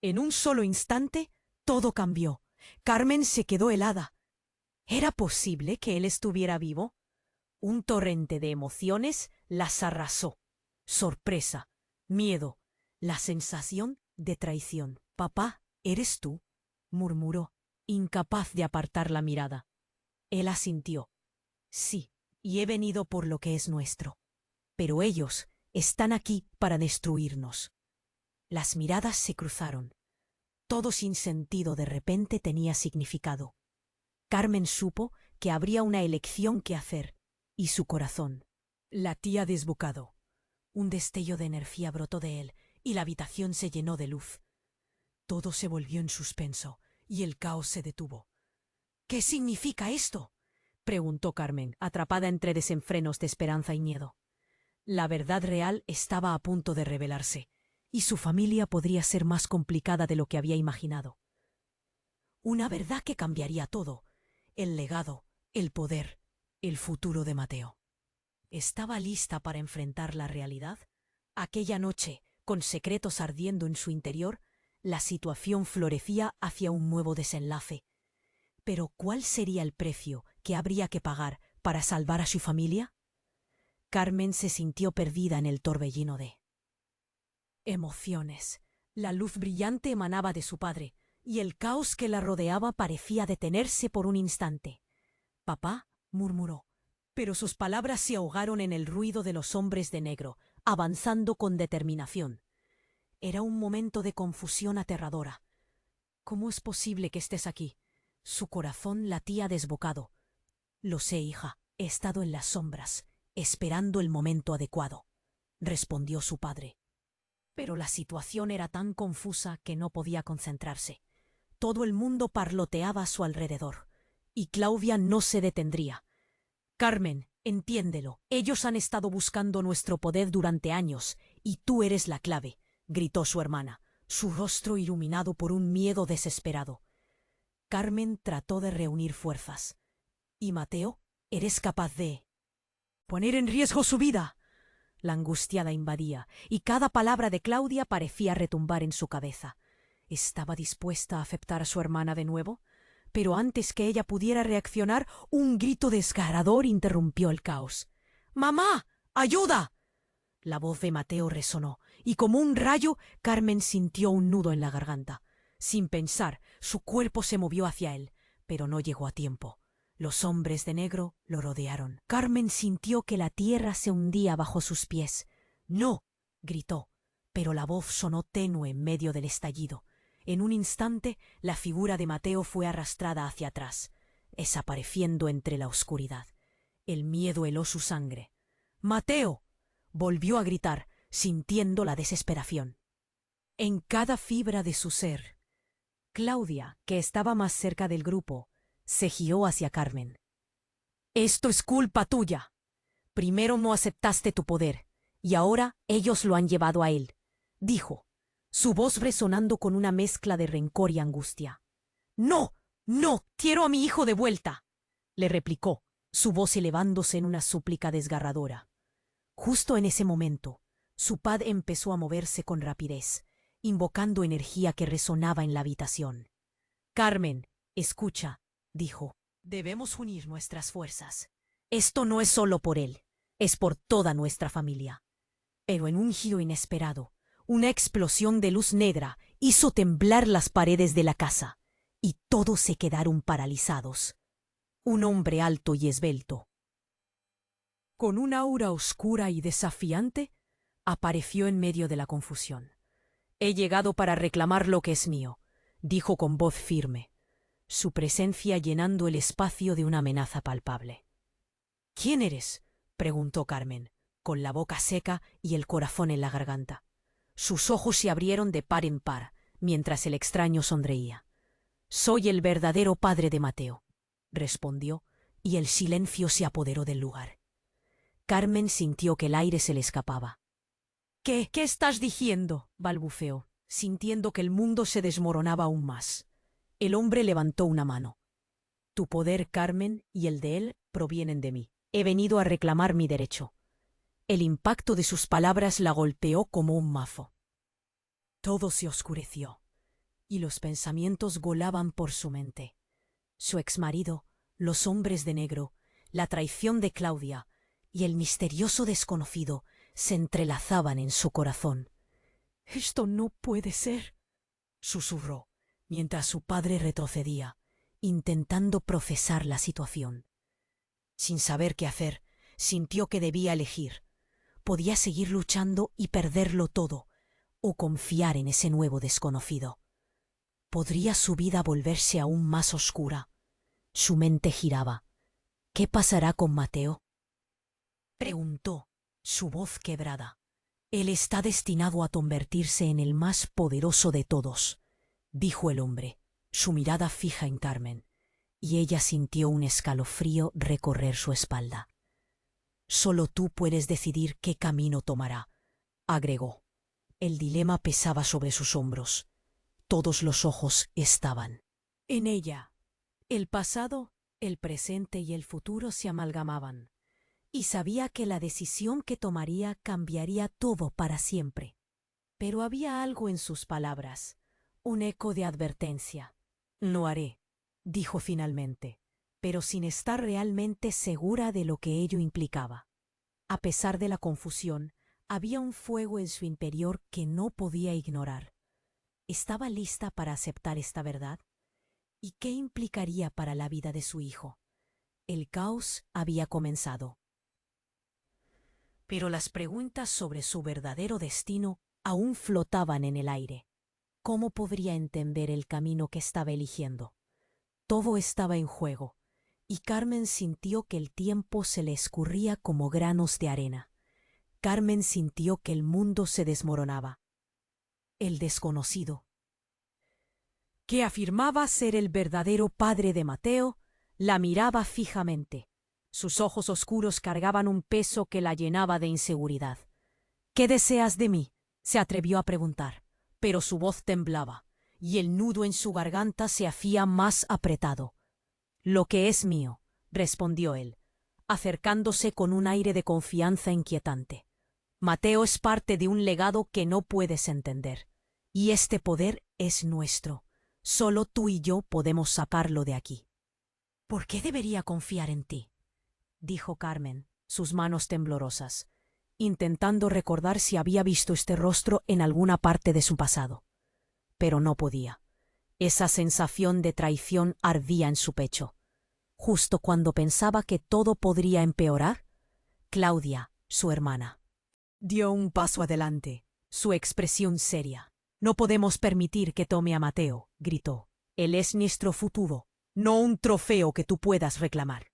En un solo instante, todo cambió. Carmen se quedó helada. ¿Era posible que él estuviera vivo? Un torrente de emociones las arrasó. Sorpresa, miedo, la sensación de traición. «Papá, ¿eres tú?», murmuró, incapaz de apartar la mirada. Él asintió. «Sí, y he venido por lo que es nuestro. Pero ellos están aquí para destruirnos». Las miradas se cruzaron. Todo sin sentido de repente tenía significado. Carmen supo que habría una elección que hacer, y su corazón latía desbocado. Un destello de energía brotó de él, y la habitación se llenó de luz. Todo se volvió en suspenso, y el caos se detuvo. «¿Qué significa esto?», preguntó Carmen, atrapada entre desenfrenos de esperanza y miedo. La verdad real estaba a punto de revelarse, y su familia podría ser más complicada de lo que había imaginado. Una verdad que cambiaría todo: el legado, el poder, el futuro de Mateo. ¿Estaba lista para enfrentar la realidad? Aquella noche, con secretos ardiendo en su interior, la situación florecía hacia un nuevo desenlace. Pero ¿cuál sería el precio que habría que pagar para salvar a su familia? Carmen se sintió perdida en el torbellino de emociones. La luz brillante emanaba de su padre, y el caos que la rodeaba parecía detenerse por un instante. «Papá», murmuró, pero sus palabras se ahogaron en el ruido de los hombres de negro, avanzando con determinación. Era un momento de confusión aterradora. «¿Cómo es posible que estés aquí?». Su corazón latía desbocado. «Lo sé, hija, he estado en las sombras, esperando el momento adecuado», respondió su padre. Pero la situación era tan confusa que no podía concentrarse. Todo el mundo parloteaba a su alrededor, y Claudia no se detendría. «Carmen, entiéndelo, ellos han estado buscando nuestro poder durante años, y tú eres la clave», gritó su hermana, su rostro iluminado por un miedo desesperado. Carmen trató de reunir fuerzas. «¿Y Mateo? ¿Eres capaz de poner en riesgo su vida?». La angustia la invadía, y cada palabra de Claudia parecía retumbar en su cabeza. ¿Estaba dispuesta a aceptar a su hermana de nuevo? Pero antes que ella pudiera reaccionar, un grito desgarrador interrumpió el caos. «¡Mamá! ¡Ayuda!». La voz de Mateo resonó, y como un rayo, Carmen sintió un nudo en la garganta. Sin pensar, su cuerpo se movió hacia él, pero no llegó a tiempo. Los hombres de negro lo rodearon. Carmen sintió que la tierra se hundía bajo sus pies. «¡No!», gritó, pero la voz sonó tenue en medio del estallido. En un instante, la figura de Mateo fue arrastrada hacia atrás, desapareciendo entre la oscuridad. El miedo heló su sangre. «¡Mateo!», volvió a gritar, sintiendo la desesperación en cada fibra de su ser. Claudia, que estaba más cerca del grupo, se giró hacia Carmen. «Esto es culpa tuya. Primero no aceptaste tu poder, y ahora ellos lo han llevado a él», dijo, su voz resonando con una mezcla de rencor y angustia. «No, no, quiero a mi hijo de vuelta», le replicó, su voz elevándose en una súplica desgarradora. Justo en ese momento, su padre empezó a moverse con rapidez, invocando energía que resonaba en la habitación. «Carmen, escucha», dijo, «debemos unir nuestras fuerzas. Esto no es solo por él, es por toda nuestra familia». Pero en un giro inesperado, una explosión de luz negra hizo temblar las paredes de la casa, y todos se quedaron paralizados. Un hombre alto y esbelto, con un aura oscura y desafiante, apareció en medio de la confusión. He llegado para reclamar lo que es mío, dijo con voz firme, su presencia llenando el espacio de una amenaza palpable. ¿Quién eres?, preguntó Carmen, con la boca seca y el corazón en la garganta. Sus ojos se abrieron de par en par, mientras el extraño sonreía. Soy el verdadero padre de Mateo, respondió, y el silencio se apoderó del lugar. Carmen sintió que el aire se le escapaba. ¿Qué estás diciendo?, balbuceó, sintiendo que el mundo se desmoronaba aún más. El hombre levantó una mano. Tu poder, Carmen, y el de él provienen de mí. He venido a reclamar mi derecho. El impacto de sus palabras la golpeó como un mazo. Todo se oscureció, y los pensamientos volaban por su mente. Su exmarido, los hombres de negro, la traición de Claudia y el misterioso desconocido se entrelazaban en su corazón. «Esto no puede ser», susurró, mientras su padre retrocedía, intentando procesar la situación. Sin saber qué hacer, sintió que debía elegir. Podía seguir luchando y perderlo todo, o confiar en ese nuevo desconocido. ¿Podría su vida volverse aún más oscura? Su mente giraba. ¿Qué pasará con Mateo?, preguntó, su voz quebrada. Él está destinado a convertirse en el más poderoso de todos, dijo el hombre, su mirada fija en Carmen, y ella sintió un escalofrío recorrer su espalda. Solo tú puedes decidir qué camino tomará, agregó. El dilema pesaba sobre sus hombros. Todos los ojos estaban en ella. El pasado, el presente y el futuro se amalgamaban, y sabía que la decisión que tomaría cambiaría todo para siempre. Pero había algo en sus palabras, un eco de advertencia. «Lo haré», dijo finalmente, pero sin estar realmente segura de lo que ello implicaba. A pesar de la confusión, había un fuego en su interior que no podía ignorar. ¿Estaba lista para aceptar esta verdad? ¿Y qué implicaría para la vida de su hijo? El caos había comenzado. Pero las preguntas sobre su verdadero destino aún flotaban en el aire. ¿Cómo podría entender el camino que estaba eligiendo? Todo estaba en juego, y Carmen sintió que el tiempo se le escurría como granos de arena. Carmen sintió que el mundo se desmoronaba. El desconocido, que afirmaba ser el verdadero padre de Mateo, la miraba fijamente. Sus ojos oscuros cargaban un peso que la llenaba de inseguridad. «¿Qué deseas de mí?», se atrevió a preguntar, pero su voz temblaba, y el nudo en su garganta se hacía más apretado. «Lo que es mío», respondió él, acercándose con un aire de confianza inquietante. «Mateo es parte de un legado que no puedes entender, y este poder es nuestro. Solo tú y yo podemos sacarlo de aquí». «¿Por qué debería confiar en ti?», dijo Carmen, sus manos temblorosas, intentando recordar si había visto este rostro en alguna parte de su pasado. Pero no podía. Esa sensación de traición ardía en su pecho. Justo cuando pensaba que todo podría empeorar, Claudia, su hermana, dio un paso adelante, su expresión seria. «No podemos permitir que tome a Mateo», gritó. «Él es nuestro futuro, no un trofeo que tú puedas reclamar».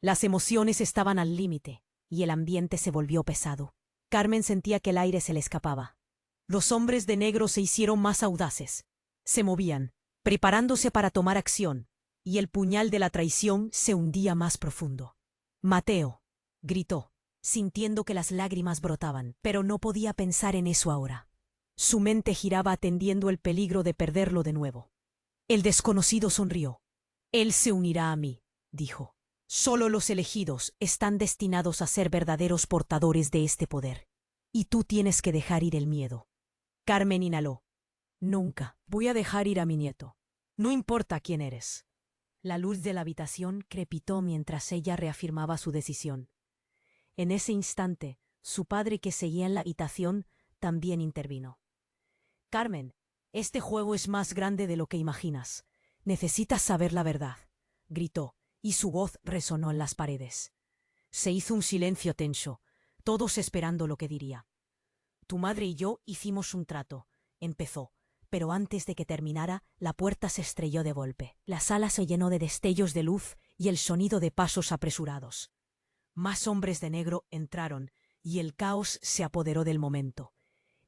Las emociones estaban al límite, y el ambiente se volvió pesado. Carmen sentía que el aire se le escapaba. Los hombres de negro se hicieron más audaces. Se movían, preparándose para tomar acción, y el puñal de la traición se hundía más profundo. «Mateo», gritó, sintiendo que las lágrimas brotaban, pero no podía pensar en eso ahora. Su mente giraba atendiendo el peligro de perderlo de nuevo. El desconocido sonrió. «Él se unirá a mí», dijo. «Solo los elegidos están destinados a ser verdaderos portadores de este poder. Y tú tienes que dejar ir el miedo». Carmen inhaló. «Nunca voy a dejar ir a mi nieto. No importa quién eres». La luz de la habitación crepitó mientras ella reafirmaba su decisión. En ese instante, su padre, que seguía en la habitación, también intervino. «Carmen, este juego es más grande de lo que imaginas. Necesitas saber la verdad», gritó, y su voz resonó en las paredes. Se hizo un silencio tenso, todos esperando lo que diría. «Tu madre y yo hicimos un trato. empezó, pero antes de que terminara, la puerta se estrelló de golpe. La sala se llenó de destellos de luz y el sonido de pasos apresurados. Más hombres de negro entraron y el caos se apoderó del momento.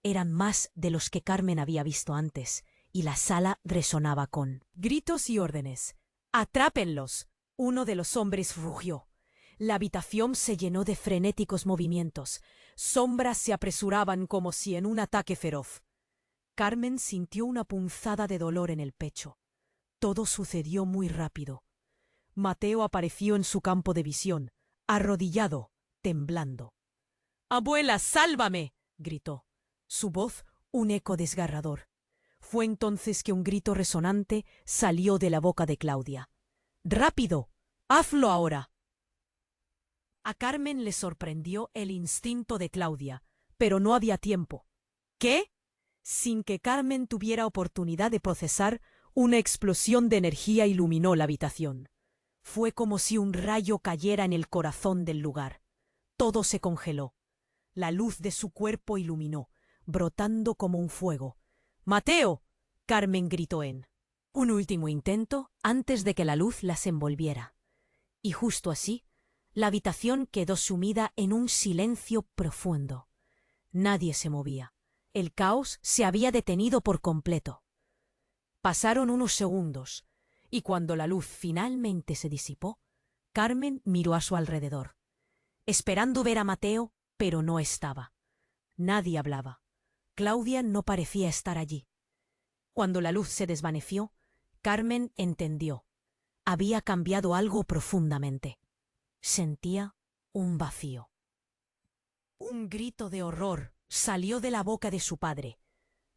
Eran más de los que Carmen había visto antes, y la sala resonaba con gritos y órdenes. ¡Atrápenlos! Uno de los hombres rugió. La habitación se llenó de frenéticos movimientos. Sombras se apresuraban como si en un ataque feroz. Carmen sintió una punzada de dolor en el pecho. Todo sucedió muy rápido. Mateo apareció en su campo de visión, arrodillado, temblando. «¡Abuela, sálvame!», gritó. Su voz un eco desgarrador. Fue entonces que un grito resonante salió de la boca de Claudia. «¡Rápido! ¡Hazlo ahora!». A Carmen le sorprendió el instinto de Claudia, pero no había tiempo. ¿Qué? Sin que Carmen tuviera oportunidad de procesar, una explosión de energía iluminó la habitación. Fue como si un rayo cayera en el corazón del lugar. Todo se congeló. La luz de su cuerpo iluminó, brotando como un fuego. «¡Mateo!», Carmen gritó en un último intento antes de que la luz las envolviera. Y justo así, la habitación quedó sumida en un silencio profundo. Nadie se movía. El caos se había detenido por completo. Pasaron unos segundos, y cuando la luz finalmente se disipó, Carmen miró a su alrededor, esperando ver a Mateo, pero no estaba. Nadie hablaba. Claudia no parecía estar allí. Cuando la luz se desvaneció, Carmen entendió. Había cambiado algo profundamente. Sentía un vacío. Un grito de horror salió de la boca de su padre.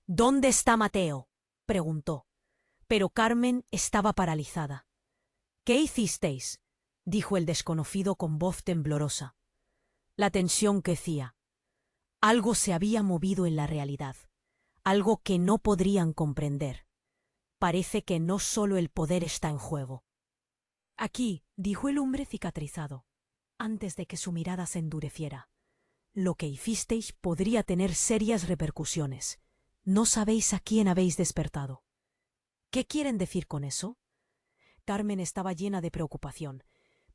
«¿Dónde está Mateo?», preguntó. Pero Carmen estaba paralizada. «¿Qué hicisteis?», dijo el desconocido con voz temblorosa. La tensión crecía. Algo se había movido en la realidad, algo que no podrían comprender. Parece que no solo el poder está en juego. «Aquí», dijo el hombre cicatrizado, antes de que su mirada se endureciera. «Lo que hicisteis podría tener serias repercusiones. No sabéis a quién habéis despertado». «¿Qué quieren decir con eso?». Carmen estaba llena de preocupación,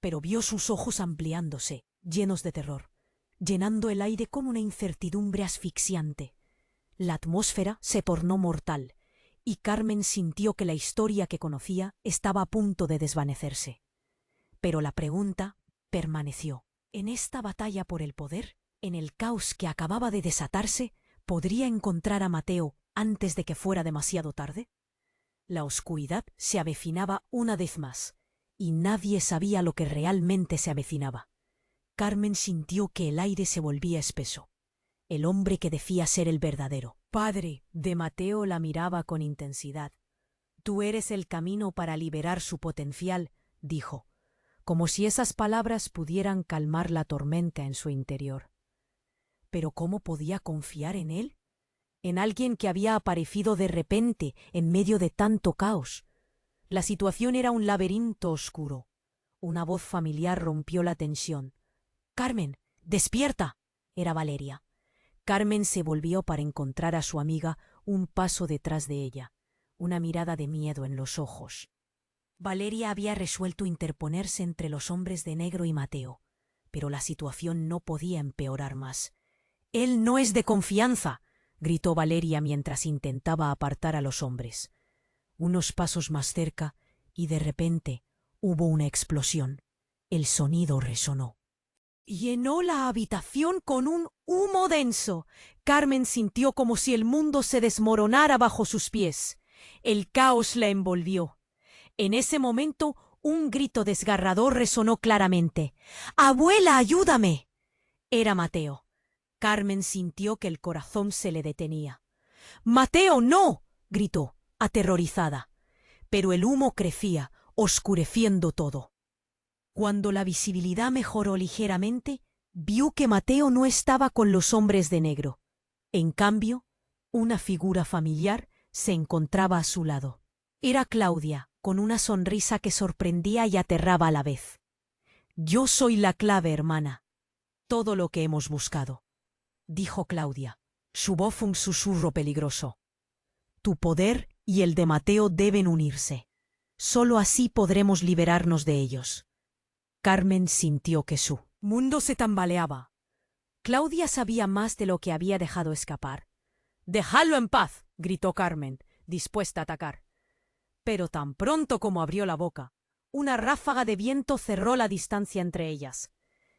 pero vio sus ojos ampliándose, llenos de terror, llenando el aire con una incertidumbre asfixiante. La atmósfera se tornó mortal, y Carmen sintió que la historia que conocía estaba a punto de desvanecerse. Pero la pregunta permaneció. En esta batalla por el poder, en el caos que acababa de desatarse, ¿podría encontrar a Mateo antes de que fuera demasiado tarde? La oscuridad se avecinaba una vez más, y nadie sabía lo que realmente se avecinaba. Carmen sintió que el aire se volvía espeso. El hombre que decía ser el verdadero padre de Mateo la miraba con intensidad. «Tú eres el camino para liberar su potencial», dijo, como si esas palabras pudieran calmar la tormenta en su interior. Pero ¿cómo podía confiar en él? En alguien que había aparecido de repente en medio de tanto caos. La situación era un laberinto oscuro. Una voz familiar rompió la tensión. «¡Carmen, despierta!», era Valeria. Carmen se volvió para encontrar a su amiga un paso detrás de ella, una mirada de miedo en los ojos. Valeria había resuelto interponerse entre los hombres de negro y Mateo, pero la situación no podía empeorar más. «¡Él no es de confianza!», gritó Valeria mientras intentaba apartar a los hombres. Unos pasos más cerca y de repente hubo una explosión. El sonido resonó. Llenó la habitación con un humo denso. Carmen sintió como si el mundo se desmoronara bajo sus pies. El caos la envolvió. En ese momento, un grito desgarrador resonó claramente. «¡Abuela, ayúdame!». Era Mateo. Carmen sintió que el corazón se le detenía. «¡Mateo, no!», gritó, aterrorizada. Pero el humo crecía, oscureciendo todo. Cuando la visibilidad mejoró ligeramente, vio que Mateo no estaba con los hombres de negro. En cambio, una figura familiar se encontraba a su lado. Era Claudia, con una sonrisa que sorprendía y aterraba a la vez. «Yo soy la clave, hermana. Todo lo que hemos buscado», dijo Claudia, su voz un susurro peligroso. Tu poder y el de Mateo deben unirse. Solo así podremos liberarnos de ellos. Carmen sintió que su mundo se tambaleaba. Claudia sabía más de lo que había dejado escapar. «¡Dejadlo en paz!», gritó Carmen, dispuesta a atacar. Pero tan pronto como abrió la boca, una ráfaga de viento cerró la distancia entre ellas.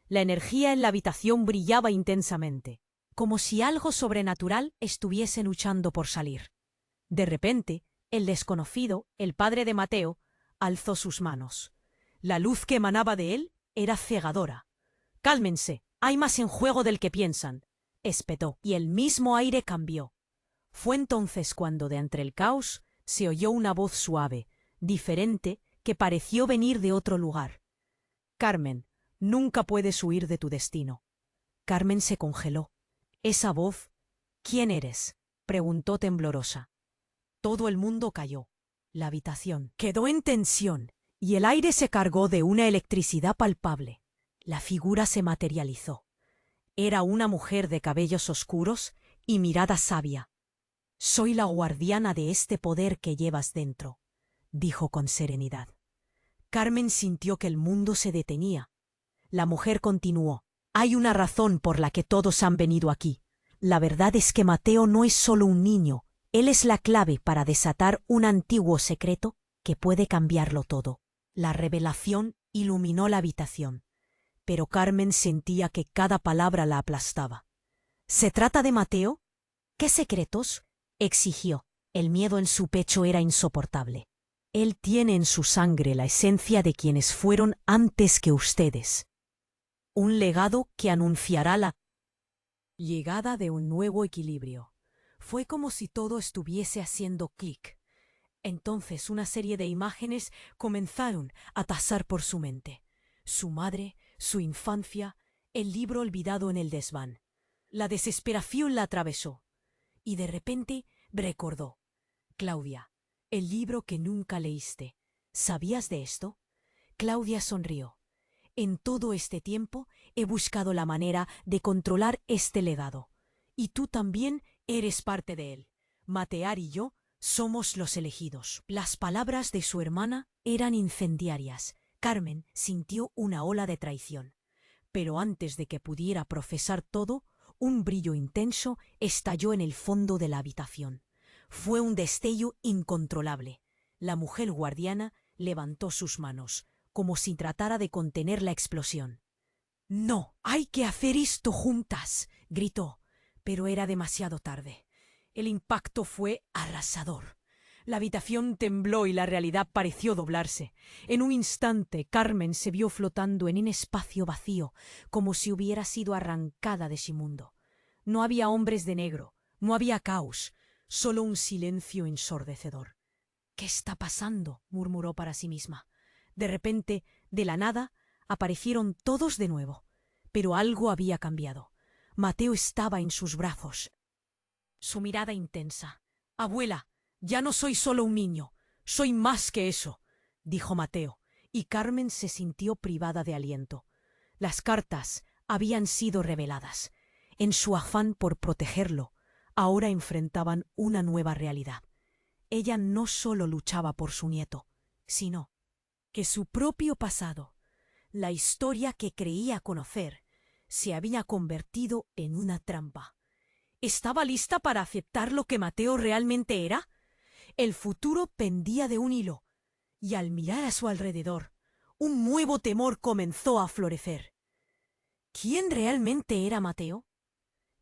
La energía en la habitación brillaba intensamente, como si algo sobrenatural estuviese luchando por salir. De repente, el desconocido, el padre de Mateo, alzó sus manos. La luz que emanaba de él era cegadora. «Cálmense, hay más en juego del que piensan», espetó, y el mismo aire cambió. Fue entonces cuando de entre el caos se oyó una voz suave, diferente, que pareció venir de otro lugar. «Carmen, nunca puedes huir de tu destino». Carmen se congeló. Esa voz, «¿Quién eres?», preguntó temblorosa. Todo el mundo calló. La habitación quedó en tensión y el aire se cargó de una electricidad palpable. La figura se materializó. Era una mujer de cabellos oscuros y mirada sabia. «Soy la guardiana de este poder que llevas dentro», dijo con serenidad. Carmen sintió que el mundo se detenía. La mujer continuó. «Hay una razón por la que todos han venido aquí. La verdad es que Mateo no es solo un niño. Él es la clave para desatar un antiguo secreto que puede cambiarlo todo». La revelación iluminó la habitación, pero Carmen sentía que cada palabra la aplastaba. «¿Se trata de Mateo? ¿Qué secretos?», exigió. El miedo en su pecho era insoportable. «Él tiene en su sangre la esencia de quienes fueron antes que ustedes. Un legado que anunciará la llegada de un nuevo equilibrio». Fue como si todo estuviese haciendo clic. Entonces una serie de imágenes comenzaron a pasar por su mente. Su madre, su infancia, el libro olvidado en el desván. La desesperación la atravesó. Y de repente recordó. «Claudia, el libro que nunca leíste. ¿Sabías de esto?». Claudia sonrió. «En todo este tiempo he buscado la manera de controlar este legado. Y tú también eres parte de él. Matear y yo somos los elegidos». Las palabras de su hermana eran incendiarias. Carmen sintió una ola de traición. Pero antes de que pudiera profesar todo, un brillo intenso estalló en el fondo de la habitación. Fue un destello incontrolable. La mujer guardiana levantó sus manos, como si tratara de contener la explosión. «No, hay que hacer esto juntas», gritó, pero era demasiado tarde. El impacto fue arrasador. La habitación tembló y la realidad pareció doblarse. En un instante, Carmen se vio flotando en un espacio vacío, como si hubiera sido arrancada de su mundo. No había hombres de negro, no había caos, solo un silencio ensordecedor. «¿Qué está pasando?», murmuró para sí misma. De repente, de la nada, aparecieron todos de nuevo. Pero algo había cambiado. Mateo estaba en sus brazos. Su mirada intensa. «Abuela, ya no soy solo un niño, soy más que eso», dijo Mateo, y Carmen se sintió privada de aliento. Las cartas habían sido reveladas. En su afán por protegerlo, ahora enfrentaban una nueva realidad. Ella no solo luchaba por su nieto, sino que su propio pasado, la historia que creía conocer, se había convertido en una trampa. ¿Estaba lista para aceptar lo que Mateo realmente era? El futuro pendía de un hilo, y al mirar a su alrededor, un nuevo temor comenzó a florecer. ¿Quién realmente era Mateo?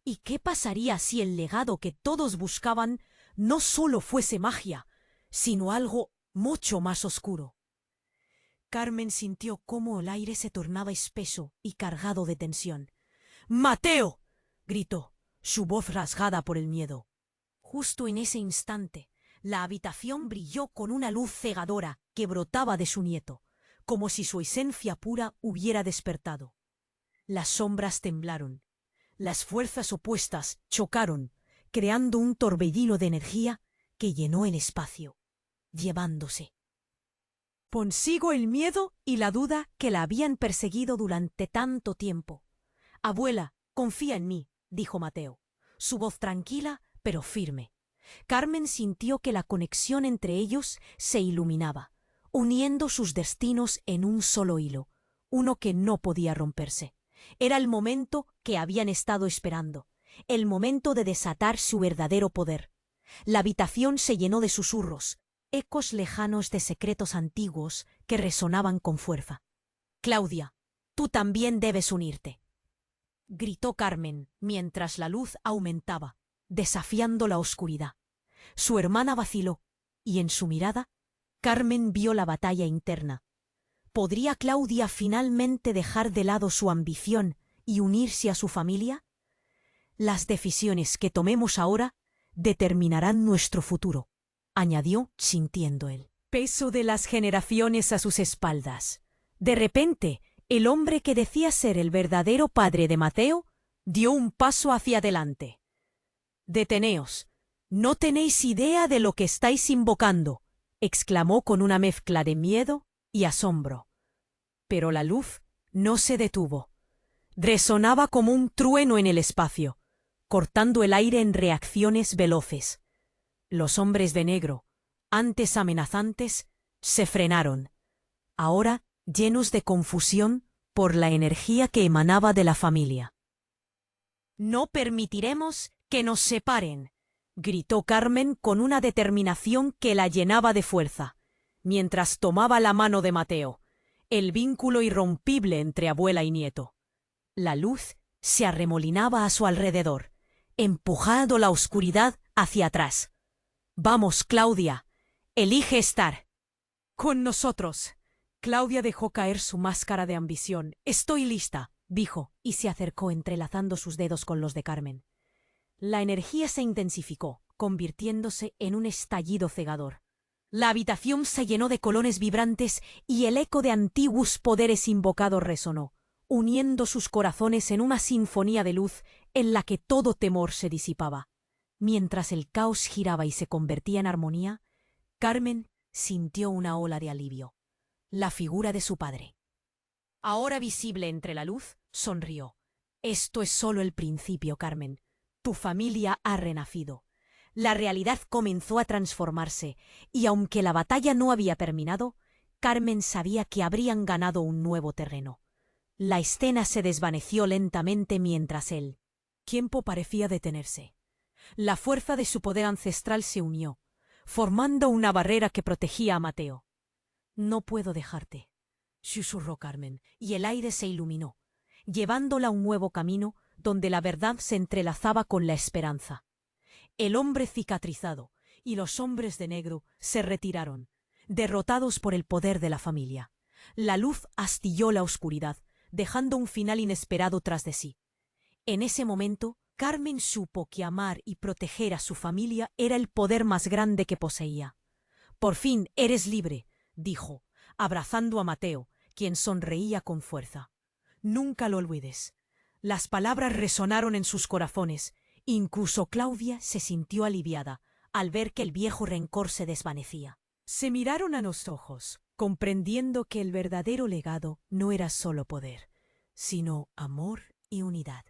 ¿Y qué pasaría si el legado que todos buscaban no solo fuese magia, sino algo mucho más oscuro? Carmen sintió cómo el aire se tornaba espeso y cargado de tensión. «¡Mateo!», gritó, su voz rasgada por el miedo. Justo en ese instante, la habitación brilló con una luz cegadora que brotaba de su nieto, como si su esencia pura hubiera despertado. Las sombras temblaron. Las fuerzas opuestas chocaron, creando un torbellino de energía que llenó el espacio, llevándose consigo el miedo y la duda que la habían perseguido durante tanto tiempo. «Abuela, confía en mí», dijo Mateo, su voz tranquila pero firme. Carmen sintió que la conexión entre ellos se iluminaba, uniendo sus destinos en un solo hilo, uno que no podía romperse. Era el momento que habían estado esperando, el momento de desatar su verdadero poder. La habitación se llenó de susurros, ecos lejanos de secretos antiguos que resonaban con fuerza. «Claudia, tú también debes unirte», gritó Carmen mientras la luz aumentaba, desafiando la oscuridad. Su hermana vaciló, y en su mirada, Carmen vio la batalla interna. ¿Podría Claudia finalmente dejar de lado su ambición y unirse a su familia? Las decisiones que tomemos ahora determinarán nuestro futuro, añadió sintiendo el peso de las generaciones a sus espaldas. De repente, el hombre que decía ser el verdadero padre de Mateo dio un paso hacia adelante. «Deteneos, no tenéis idea de lo que estáis invocando», exclamó con una mezcla de miedo y asombro. Pero la luz no se detuvo. Resonaba como un trueno en el espacio, cortando el aire en reacciones veloces. Los hombres de negro, antes amenazantes, se frenaron, ahora llenos de confusión por la energía que emanaba de la familia. «No permitiremos que nos separen», gritó Carmen con una determinación que la llenaba de fuerza, mientras tomaba la mano de Mateo, el vínculo irrompible entre abuela y nieto. La luz se arremolinaba a su alrededor, empujando la oscuridad hacia atrás. «Vamos, Claudia, elige estar con nosotros». Claudia dejó caer su máscara de ambición. «Estoy lista», dijo, y se acercó entrelazando sus dedos con los de Carmen. La energía se intensificó, convirtiéndose en un estallido cegador. La habitación se llenó de colores vibrantes y el eco de antiguos poderes invocados resonó, uniendo sus corazones en una sinfonía de luz en la que todo temor se disipaba. Mientras el caos giraba y se convertía en armonía, Carmen sintió una ola de alivio. La figura de su padre, ahora visible entre la luz, sonrió. «Esto es solo el principio, Carmen. Tu familia ha renacido». La realidad comenzó a transformarse, y aunque la batalla no había terminado, Carmen sabía que habrían ganado un nuevo terreno. La escena se desvaneció lentamente mientras el tiempo parecía detenerse. La fuerza de su poder ancestral se unió, formando una barrera que protegía a Mateo. «No puedo dejarte», susurró Carmen, y el aire se iluminó, llevándola a un nuevo camino donde la verdad se entrelazaba con la esperanza. El hombre cicatrizado y los hombres de negro se retiraron, derrotados por el poder de la familia. La luz astilló la oscuridad, dejando un final inesperado tras de sí. En ese momento, Carmen supo que amar y proteger a su familia era el poder más grande que poseía. «Por fin eres libre», dijo, abrazando a Mateo, quien sonreía con fuerza. «Nunca lo olvides». Las palabras resonaron en sus corazones. Incluso Claudia se sintió aliviada al ver que el viejo rencor se desvanecía. Se miraron a los ojos, comprendiendo que el verdadero legado no era solo poder, sino amor y unidad.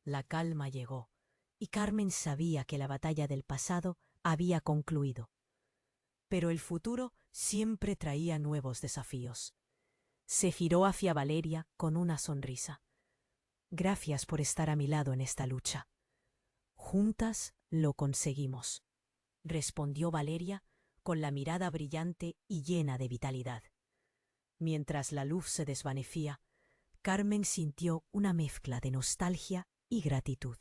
La calma llegó, y Carmen sabía que la batalla del pasado había concluido. Pero el futuro siempre traía nuevos desafíos. Se giró hacia Valeria con una sonrisa. «Gracias por estar a mi lado en esta lucha». «Juntas lo conseguimos», respondió Valeria con la mirada brillante y llena de vitalidad. Mientras la luz se desvanecía, Carmen sintió una mezcla de nostalgia y gratitud.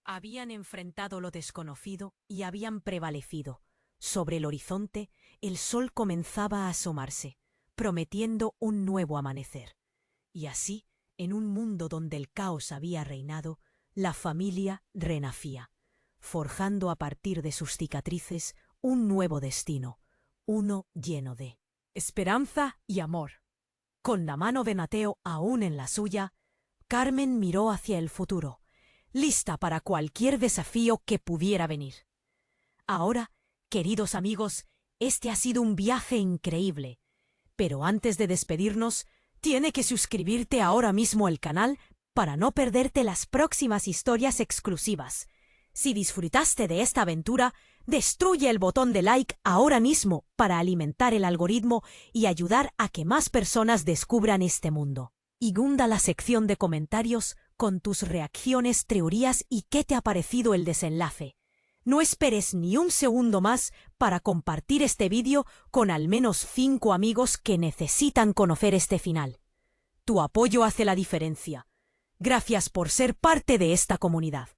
Habían enfrentado lo desconocido y habían prevalecido. Sobre el horizonte, el sol comenzaba a asomarse, prometiendo un nuevo amanecer. Y así, en un mundo donde el caos había reinado, la familia renacía, forjando a partir de sus cicatrices un nuevo destino, uno lleno de esperanza y amor. Con la mano de Mateo aún en la suya, Carmen miró hacia el futuro, lista para cualquier desafío que pudiera venir. Ahora, queridos amigos, este ha sido un viaje increíble, pero antes de despedirnos, tiene que suscribirte ahora mismo al canal para no perderte las próximas historias exclusivas. Si disfrutaste de esta aventura, destruye el botón de like ahora mismo para alimentar el algoritmo y ayudar a que más personas descubran este mundo. Inunda la sección de comentarios con tus reacciones, teorías y qué te ha parecido el desenlace. No esperes ni un segundo más para compartir este vídeo con al menos 5 amigos que necesitan conocer este final. Tu apoyo hace la diferencia. Gracias por ser parte de esta comunidad.